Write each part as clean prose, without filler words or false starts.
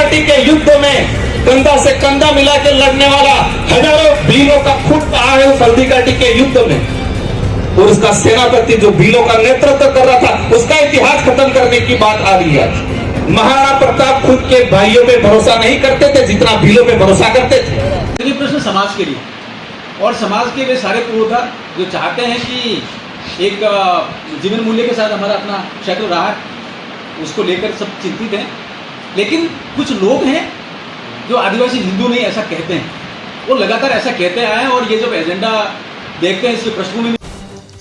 घाटी के युद्ध में कंधा से कंधा मिला के लड़ने वाला हजारों भीलों का खून बहा है उस हल्दी घाटी के युद्ध में। और उसका सेनापति जो भीलों का नेतृत्व कर रहा था, उसका इतिहास खत्म करने की बात आ रही है। महाराणा प्रताप खुद के भाइयों पे भरोसा नहीं करते थे जितना भीलों पे भरोसा करते थे। ये प्रश्न समाज के लिए और समाज के वे सारे पुरोधा जो चाहते हैं कि एक जीवन मूल्य के साथ हमारा अपना क्षेत्र रहा है, उसको लेकर सब चिंतित हैं। लेकिन कुछ लोग हैं जो आदिवासी हिंदू नहीं ऐसा कहते हैं, वो लगातार ऐसा कहते आए हैं और ये जब एजेंडा देखते हैं इसकी पृष्ठभूमि में।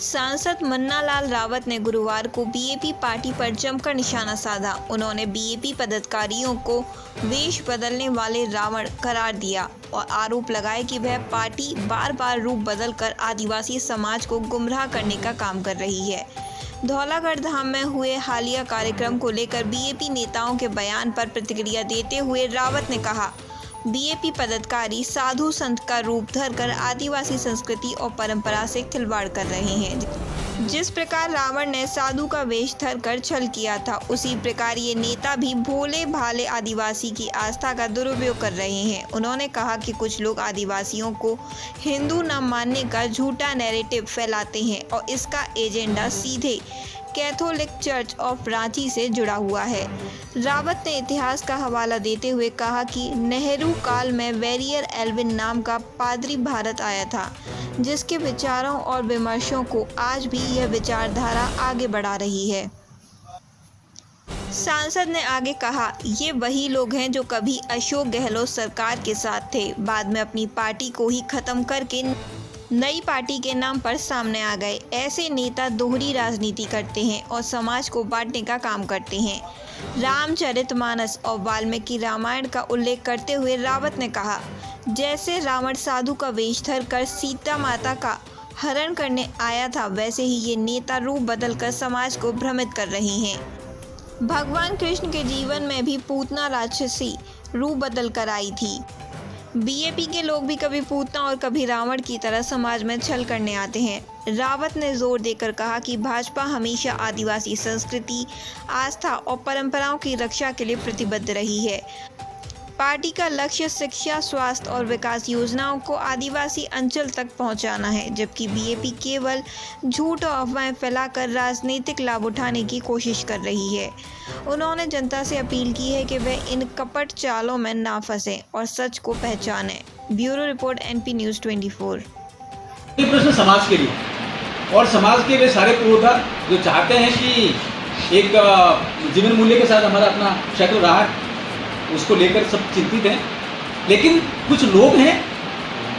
सांसद मन्ना लाल रावत ने गुरुवार को बीएपी पार्टी पर जमकर निशाना साधा। उन्होंने बीएपी पदाधिकारियों को वेश बदलने वाले रावण करार दिया और आरोप लगाए कि वह पार्टी बार बार रूप बदलकर आदिवासी समाज को गुमराह करने का काम कर रही है। धौलागढ़ धाम में हुए हालिया कार्यक्रम को लेकर बीएपी नेताओं के बयान पर प्रतिक्रिया देते हुए रावत ने कहा, बीएपी पदाधिकारी साधु संत का रूप धरकर आदिवासी संस्कृति और परंपरा से खिलवाड़ कर रहे हैं। जिस प्रकार रावण ने साधु का वेश धरकर छल किया था, उसी प्रकार ये नेता भी भोले भाले आदिवासी की आस्था का दुरुपयोग कर रहे हैं। उन्होंने कहा कि कुछ लोग आदिवासियों को हिंदू न मानने का झूठा नैरेटिव फैलाते हैं और इसका एजेंडा सीधे कैथोलिक चर्च ऑफ रांची से जुड़ा हुआ है। रावत ने इतिहास का हवाला देते हुए कहा कि नेहरू काल में वेरियर एल्विन नाम का पादरी भारत आया था, जिसके विचारों और विमर्शों को आज भी यह विचारधारा आगे बढ़ा रही है। सांसद ने आगे कहा, ये वही लोग हैं जो कभी अशोक गहलोत सरकार के साथ थे, बाद में अपनी पार्टी को ही खत्म करके नई पार्टी के नाम पर सामने आ गए। ऐसे नेता दोहरी राजनीति करते हैं और समाज को बांटने का काम करते हैं। रामचरितमानस और वाल्मीकि रामायण का उल्लेख करते हुए रावत ने कहा, जैसे रावण साधु का वेश धरकर सीता माता का हरण करने आया था, वैसे ही ये नेता रूप बदलकर समाज को भ्रमित कर रहे हैं। भगवान कृष्ण के जीवन में भी पूतना राक्षसी रूप बदल कर आई थी। बीएपी के लोग भी कभी पूतना और कभी रावण की तरह समाज में छल करने आते हैं। रावत ने जोर देकर कहा कि भाजपा हमेशा आदिवासी संस्कृति, आस्था और परंपराओं की रक्षा के लिए प्रतिबद्ध रही है। पार्टी का लक्ष्य शिक्षा, स्वास्थ्य और विकास योजनाओं को आदिवासी अंचल तक पहुंचाना है, जबकि बीएपी केवल झूठ और अफवाहें फैलाकर राजनीतिक लाभ उठाने की कोशिश कर रही है। उन्होंने जनता से अपील की है कि वे इन कपट चालों में ना फंसें और सच को पहचानें। Bureau report NP news 24। ये प्रश्न समाज के लिए और समाज के वे सारे पुरोधा जो चाहते हैं कि एक जीवन मूल्य के साथ हमारा अपना क्षेत्र रहा है, उसको लेकर सब चिंतित हैं। लेकिन कुछ लोग हैं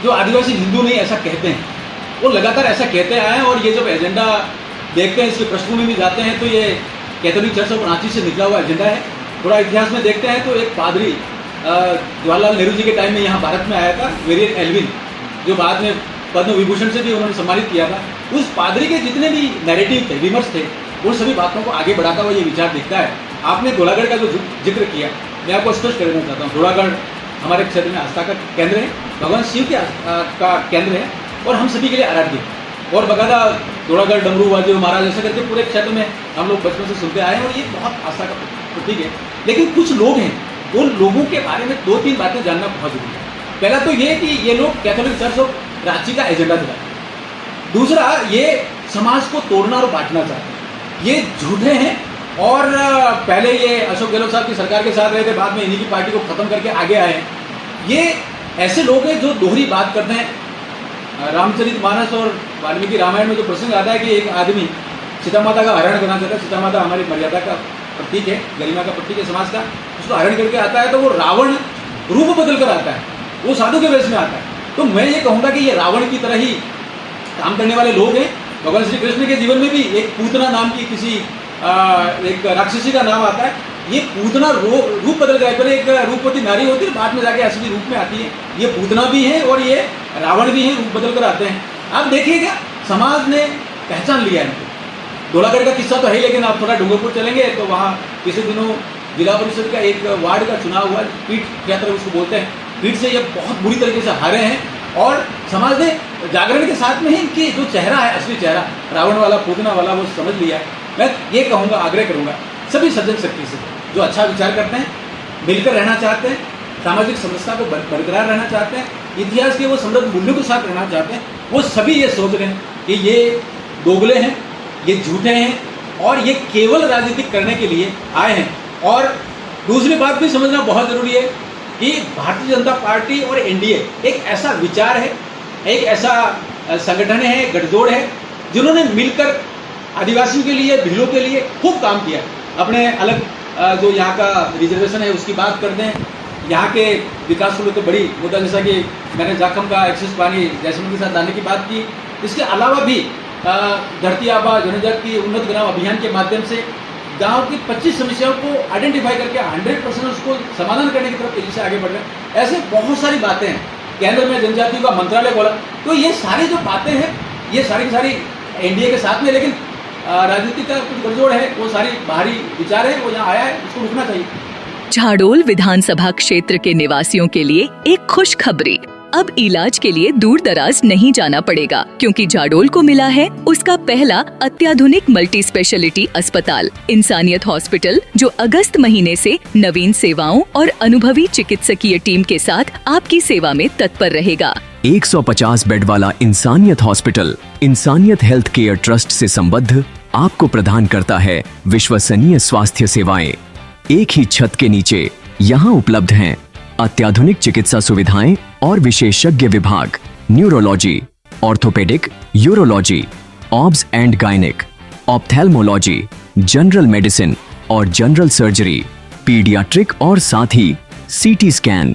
जो आदिवासी हिंदू नहीं ऐसा कहते हैं, वो लगातार ऐसा कहते आए हैं और ये जब एजेंडा देखते हैं, इसके पृष्ठभूमि में जाते हैं, तो ये कैथोलिक चर्च ऑफ रांची से निकला हुआ एजेंडा है। थोड़ा इतिहास में देखते हैं तो एक पादरी जवाहरलाल नेहरू जी के टाइम में यहाँ भारत में आया था, वेरियर एल्विन, जो बाद में पद्म विभूषण से भी उन्होंने सम्मानित किया था। उस पादरी के जितने भी नैरेटिव थे, विमर्श थे, वो सभी बातों को आगे बढ़ाता हुआ ये विचार दिखता है। आपने धौलागढ़ का जो जिक्र किया, मैं आपको स्पष्ट करना चाहता हूँ, धौलागढ़ हमारे क्षेत्र में आस्था का केंद्र है, भगवान शिव के का केंद्र है और हम सभी के लिए आराध्य। और बकायदा धौलागढ़ डमरू वाजे महाराज ऐसे करके पूरे क्षेत्र में हम लोग बचपन से सुनते आए हैं और ये बहुत आस्था का प्रतीक है। लेकिन कुछ लोग हैं, उन लोगों के बारे में 2-3 बातें जानना बहुत जरूरी है। पहला तो ये कि ये लोग कैथोलिक चर्च ऑफ रांची का एजेंडा दिलाते हैं। दूसरा, ये समाज को तोड़ना और बांटना चाहते हैं, ये झूठे हैं। और पहले ये अशोक गहलोत साहब की सरकार के साथ रहे थे, बाद में इन्हीं की पार्टी को खत्म करके आगे आए हैं। ये ऐसे लोग हैं जो दोहरी बात करते हैं। रामचरितमानस और वाल्मीकि रामायण में जो प्रसंग आता है कि एक आदमी सीता माता का हरण करना चाहता है, सीता माता हमारी मर्यादा का प्रतीक है, गरिमा का प्रतीक है समाज का, उसको हरण करके आता है तो वो रावण रूप बदल कर आता है, वो साधु के वेश में आता है। तो मैं ये कहूँगा कि ये रावण की तरह ही काम करने वाले लोग हैं। भगवान श्री कृष्ण के जीवन में भी एक पूतना नाम की किसी एक राक्षसी का नाम आता है। ये पूतना रूप बदल गया, पहले एक रूपवती नारी होती है, बाद में जाके असली रूप में आती है। ये पूतना भी है और ये रावण भी है, रूप बदल कर आते हैं। आप देखिएगा, समाज ने पहचान लिया है इनको। धौलागढ़ का किस्सा तो है, लेकिन आप थोड़ा डूंगरपुर चलेंगे तो वहाँ पिछले दिनों जिला परिषद का एक वार्ड का चुनाव हुआ, पीठ क्षेत्र उसको बोलते हैं, पीठ से ये बहुत बुरी तरीके से हारे हैं। और समाज ने जागरण के साथ में ही इनकी जो चेहरा है, असली चेहरा रावण वाला, पूतना वाला, वो समझ लिया है। मैं ये कहूँगा, आग्रह करूँगा सभी सज्जन शक्ति से जो अच्छा विचार करते हैं, मिलकर रहना चाहते हैं, सामाजिक समरसता को बरकरार रहना चाहते हैं, इतिहास के वो समृद्ध मूल्यों के साथ रहना चाहते हैं, वो सभी ये सोच रहे हैं कि ये दोगले हैं, ये झूठे हैं और ये केवल राजनीति करने के लिए आए हैं। और दूसरी बात भी समझना बहुत ज़रूरी है कि भारतीय जनता पार्टी और एनडीए एक ऐसा विचार है, एक ऐसा संगठन है, गठजोड़ है, जिन्होंने मिलकर आदिवासियों के लिए, भीलों के लिए खूब काम किया। अपने अलग जो यहाँ का रिजर्वेशन है उसकी बात कर दें, यहाँ के विकास को लेकर बड़ी मुद्दा, जैसा कि मैंने जाखम का एक्सेस पानी जैसलमेर के साथ लाने की बात की। इसके अलावा भी धरती आबा जनजाति उन्नत ग्राम अभियान के माध्यम से गांव की 25 समस्याओं को आइडेंटिफाई करके 100% उसको समाधान करने की तरफ तेजी से आगे बढ़ रहे हैं। ऐसे बहुत सारी बातें हैं। केंद्र में जनजातियों का मंत्रालय खोला, तो ये सारी जो बातें हैं ये सारी की सारी एनडीए के साथ में, लेकिन राजनीति का कुछ गठजोड़ है, वो सारी बाहरी विचार है, वो यहाँ आया है, उसको रुकना चाहिए। झाडोल विधानसभा क्षेत्र के निवासियों के लिए एक खुशखबरी। अब इलाज के लिए दूर दराज नहीं जाना पड़ेगा, क्योंकि झाडोल को मिला है उसका पहला अत्याधुनिक मल्टी स्पेशलिटी अस्पताल इंसानियत हॉस्पिटल, जो अगस्त महीने से नवीन सेवाओं और अनुभवी चिकित्सकीय टीम के साथ आपकी सेवा में तत्पर रहेगा। 150 बेड वाला इंसानियत हॉस्पिटल इंसानियत हेल्थ केयर ट्रस्ट से संबद्ध आपको प्रदान करता है विश्वसनीय स्वास्थ्य सेवाएं। एक ही छत के नीचे यहाँ उपलब्ध हैं अत्याधुनिक चिकित्सा सुविधाएं और विशेषज्ञ विभाग, neurology, orthopaedic, urology, obs and gynaec, ophthalmology, general medicine और जनरल सर्जरी, पीडियाट्रिक और साथ ही CT scan,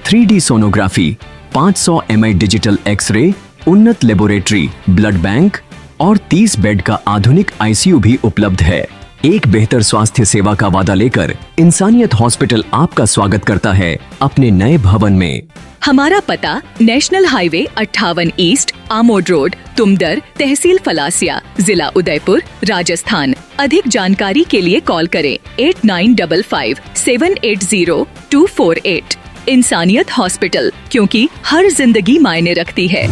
3D sonography, 500 ml digital x ray, उन्नत लेबोरेटरी, ब्लड बैंक और 30 बेड का आधुनिक आईसीयू भी उपलब्ध है। एक बेहतर स्वास्थ्य सेवा का वादा लेकर इंसानियत हॉस्पिटल आपका स्वागत करता है अपने नए भवन में। हमारा पता नेशनल हाईवे 58 ईस्ट, आमोड रोड, तुमदर, तहसील फलासिया, जिला उदयपुर, राजस्थान। अधिक जानकारी के लिए कॉल करें 8955 780 248। इंसानियत हॉस्पिटल, क्योंकि हर जिंदगी मायने रखती है।